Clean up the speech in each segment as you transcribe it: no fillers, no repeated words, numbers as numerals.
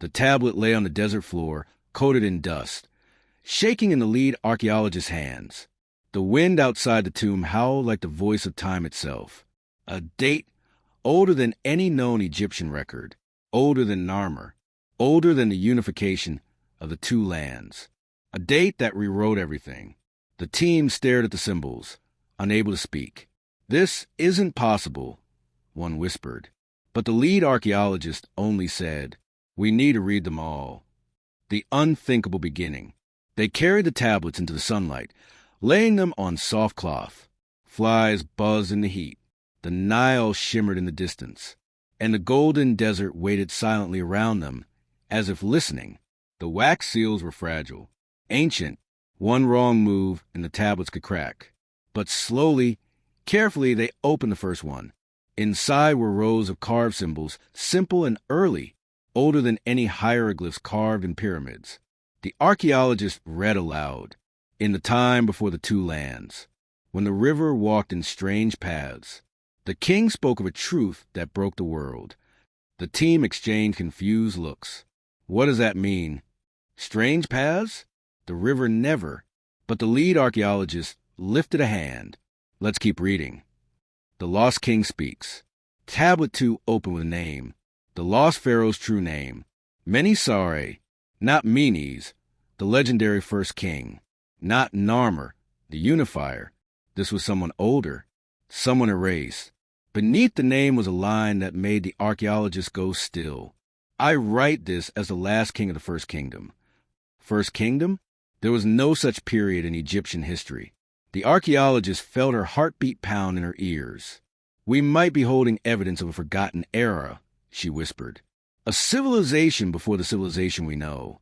The tablet lay on the desert floor, coated in dust, shaking in the lead archaeologist's hands. The wind outside the tomb howled like the voice of time itself. A date older than any known Egyptian record, older than Narmer, older than the unification of the two lands. A date that rewrote everything. The team stared at the symbols, unable to speak. "This isn't possible," one whispered. But the lead archaeologist only said, "We need to read them all." The unthinkable beginning. They carried the tablets into the sunlight, laying them on soft cloth. Flies buzzed in the heat. The Nile shimmered in the distance, and the golden desert waited silently around them, as if listening. The wax seals were fragile, ancient. One wrong move and the tablets could crack. But slowly, carefully, they opened the first one. Inside were rows of carved symbols, simple and early, older than any hieroglyphs carved in pyramids. The archaeologist read aloud. "In the time before the two lands, when the river walked in strange paths, the king spoke of a truth that broke the world." The team exchanged confused looks. "What does that mean? Strange paths?" "The river never." But the lead archaeologist lifted a hand. "Let's keep reading." The lost king speaks. Tablet 2 opened with a name. The lost pharaoh's true name. Menisare, not Menes, the legendary first king. Not Narmer, the unifier. This was someone older, someone erased. Beneath the name was a line that made the archaeologist go still. "I write this as the last king of the First Kingdom." First Kingdom? There was no such period in Egyptian history. The archaeologist felt her heartbeat pound in her ears. "We might be holding evidence of a forgotten era," she whispered. "A civilization before the civilization we know."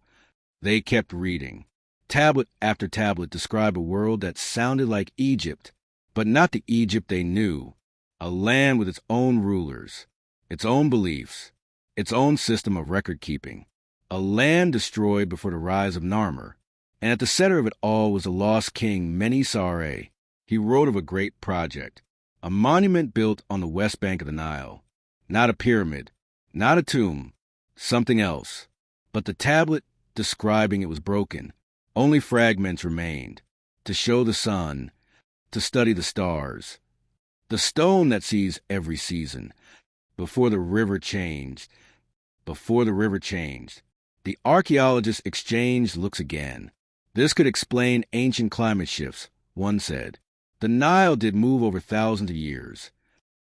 They kept reading. Tablet after tablet described a world that sounded like Egypt, but not the Egypt they knew. A land with its own rulers, its own beliefs, its own system of record-keeping. A land destroyed before the rise of Narmer. And at the center of it all was the lost king Menisare. He wrote of a great project, a monument built on the west bank of the Nile. Not a pyramid, not a tomb, something else. But the tablet describing it was broken. Only fragments remained, to show the sun, to study the stars. The stone that sees every season, before the river changed. The archaeologists exchanged looks again. "This could explain ancient climate shifts," one said. "The Nile did move over thousands of years."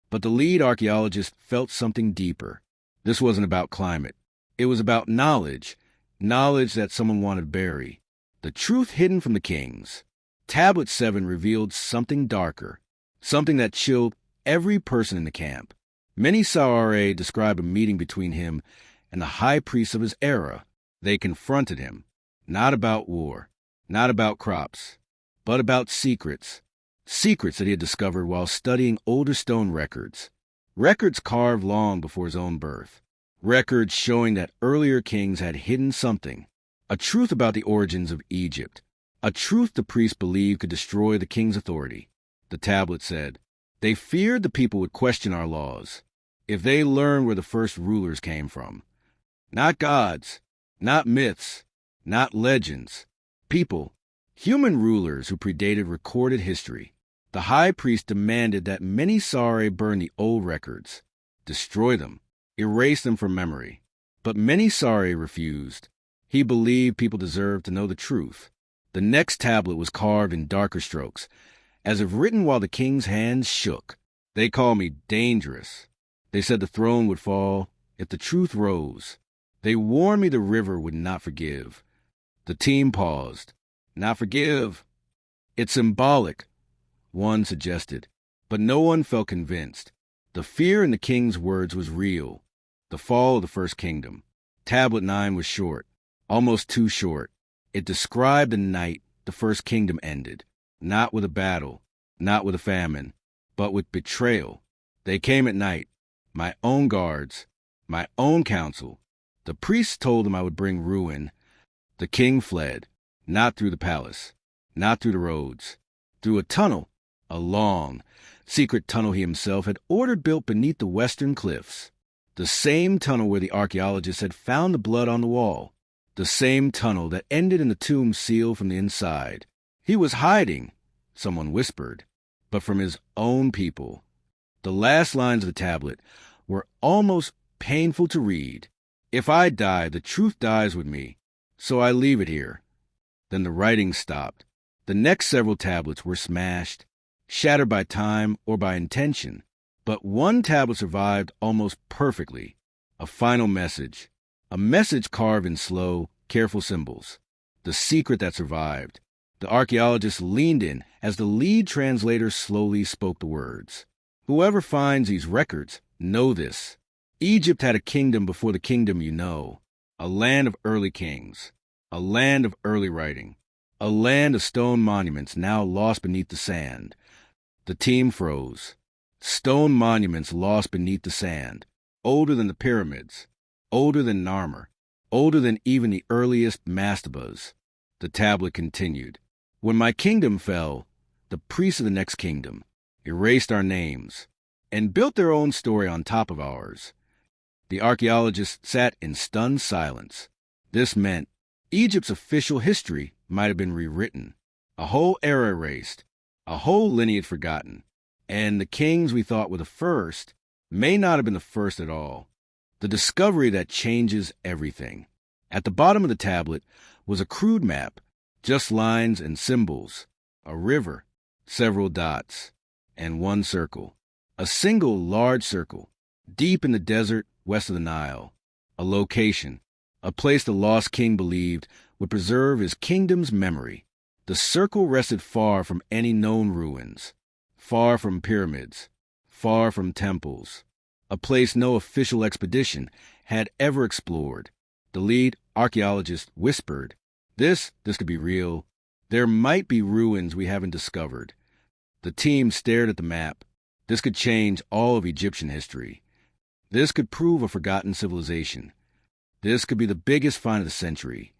But the lead archaeologist felt something deeper. This wasn't about climate. It was about knowledge that someone wanted to bury. The truth hidden from the kings. Tablet 7 revealed something darker, something that chilled every person in the camp. Menisare described a meeting between him and the high priest of his era. They confronted him, not about war, not about crops, but about secrets. Secrets that he had discovered while studying older stone records. Records carved long before his own birth. Records showing that earlier kings had hidden something. A truth about the origins of Egypt. A truth the priests believed could destroy the king's authority. The tablet said, "They feared the people would question our laws if they learned where the first rulers came from. Not gods, not myths, not legends. People, human rulers who predated recorded history." The high priest demanded that Menisare burn the old records, destroy them, erase them from memory. But Menisare refused. He believed people deserved to know the truth. The next tablet was carved in darker strokes, as if written while the king's hands shook. "They called me dangerous. They said the throne would fall if the truth rose. They warned me the river would not forgive." The team paused. "Not forgive. It's symbolic," one suggested, but no one felt convinced. The fear in the king's words was real. The fall of the First Kingdom. Tablet 9 was short, almost too short. It described the night the First Kingdom ended, not with a battle, not with a famine, but with betrayal. "They came at night, my own guards, my own council. The priests told them I would bring ruin. The king fled, not through the palace, not through the roads, through a tunnel, a long, secret tunnel he himself had ordered built beneath the western cliffs. The same tunnel where the archaeologists had found the blood on the wall. The same tunnel that ended in the tomb sealed from the inside. He was hiding, someone whispered, but from his own people. The last lines of the tablet were almost painful to read. If I die, the truth dies with me, so I leave it here. Then the writing stopped. The next several tablets were smashed, shattered by time or by intention. But one tablet survived almost perfectly. A final message. A message carved in slow, careful symbols. The secret that survived. The archaeologist leaned in as the lead translator slowly spoke the words. Whoever finds these records, know this. Egypt had a kingdom before the kingdom you know. A land of early kings. A land of early writing. A land of stone monuments now lost beneath the sand. The team froze. Stone monuments lost beneath the sand. Older than the pyramids. Older than Narmer. Older than even the earliest mastabas. The tablet continued. When my kingdom fell, the priests of the next kingdom erased our names and built their own story on top of ours. The archaeologists sat in stunned silence. This meant Egypt's official history might have been rewritten, a whole era erased, a whole lineage forgotten, and the kings we thought were the first may not have been the first at all. The discovery that changes everything. At the bottom of the tablet was a crude map, just lines and symbols, a river, several dots, and one circle. A single large circle, deep in the desert west of the Nile. A location, a place the lost king believed would preserve his kingdom's memory. The circle rested far from any known ruins, far from pyramids, far from temples, a place no official expedition had ever explored. The lead archaeologist whispered, This could be real. There might be ruins we haven't discovered. The team stared at the map. This could change all of Egyptian history. This could prove a forgotten civilization. This could be the biggest find of the century.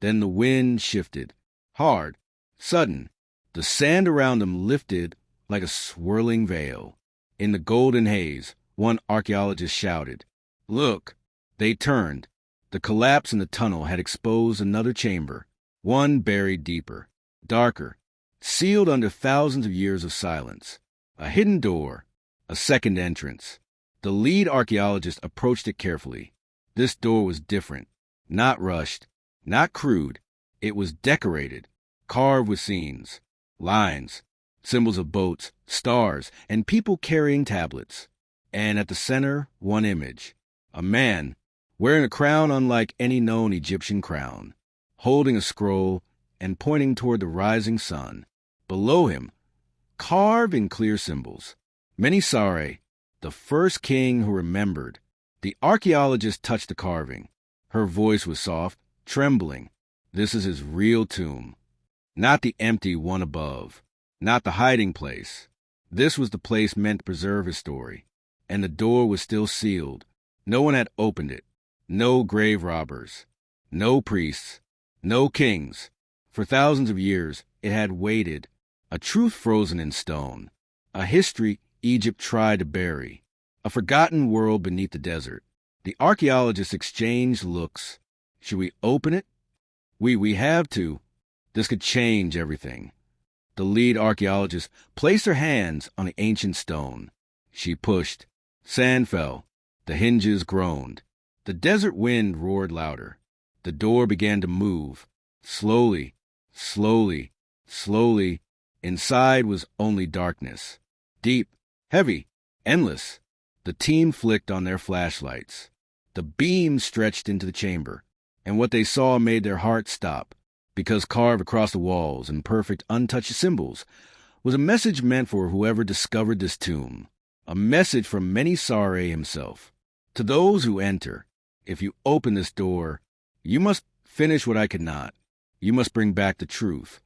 Then the wind shifted. Hard, sudden. The sand around them lifted like a swirling veil. In the golden haze, one archaeologist shouted, Look! They turned. The collapse in the tunnel had exposed another chamber, one buried deeper, darker, sealed under thousands of years of silence. A hidden door, a second entrance. The lead archaeologist approached it carefully. This door was different, not rushed, not crude. It was decorated, carved with scenes, lines, symbols of boats, stars, and people carrying tablets. And at the center, one image, a man wearing a crown unlike any known Egyptian crown, holding a scroll and pointing toward the rising sun. Below him, carved in clear symbols, Menisare, the first king who remembered. The archaeologist touched the carving. Her voice was soft, trembling. This is his real tomb, not the empty one above, not the hiding place. This was the place meant to preserve his story, and the door was still sealed. No one had opened it. No grave robbers, no priests, no kings. For thousands of years, it had waited, a truth frozen in stone, a history Egypt tried to bury, a forgotten world beneath the desert. The archaeologists exchanged looks. Should we open it? We have to. This could change everything. The lead archaeologist placed her hands on the ancient stone. She pushed. Sand fell. The hinges groaned. The desert wind roared louder. The door began to move. Slowly, slowly, slowly. Inside was only darkness. Deep, heavy, endless. The team flicked on their flashlights. The beam stretched into the chamber, and what they saw made their hearts stop, because carved across the walls in perfect, untouched symbols was a message meant for whoever discovered this tomb, a message from Menisare himself. To those who enter, if you open this door, you must finish what I could not. You must bring back the truth.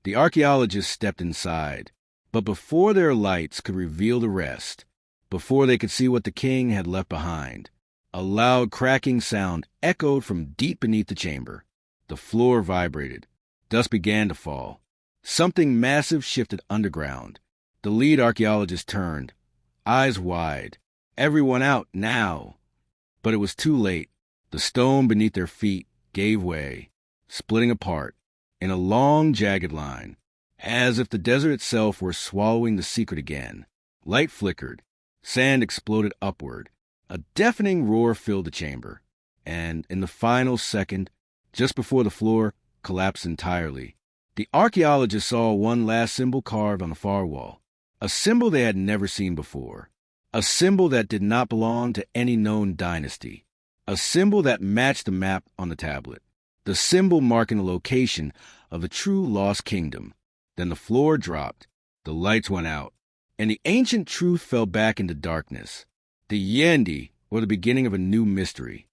The archaeologists stepped inside, but before their lights could reveal the rest, before they could see what the king had left behind, a loud cracking sound echoed from deep beneath the chamber. The floor vibrated. Dust began to fall. Something massive shifted underground. The lead archaeologist turned, eyes wide. Everyone out now. But it was too late. The stone beneath their feet gave way, splitting apart in a long, jagged line, as if the desert itself were swallowing the secret again. Light flickered. Sand exploded upward. A deafening roar filled the chamber. And in the final second, just before the floor collapsed entirely, the archaeologists saw one last symbol carved on the far wall. A symbol they had never seen before. A symbol that did not belong to any known dynasty. A symbol that matched the map on the tablet. The symbol marking the location of the true lost kingdom. Then the floor dropped, the lights went out, and the ancient truth fell back into darkness. The Yendi, or the beginning of a new mystery.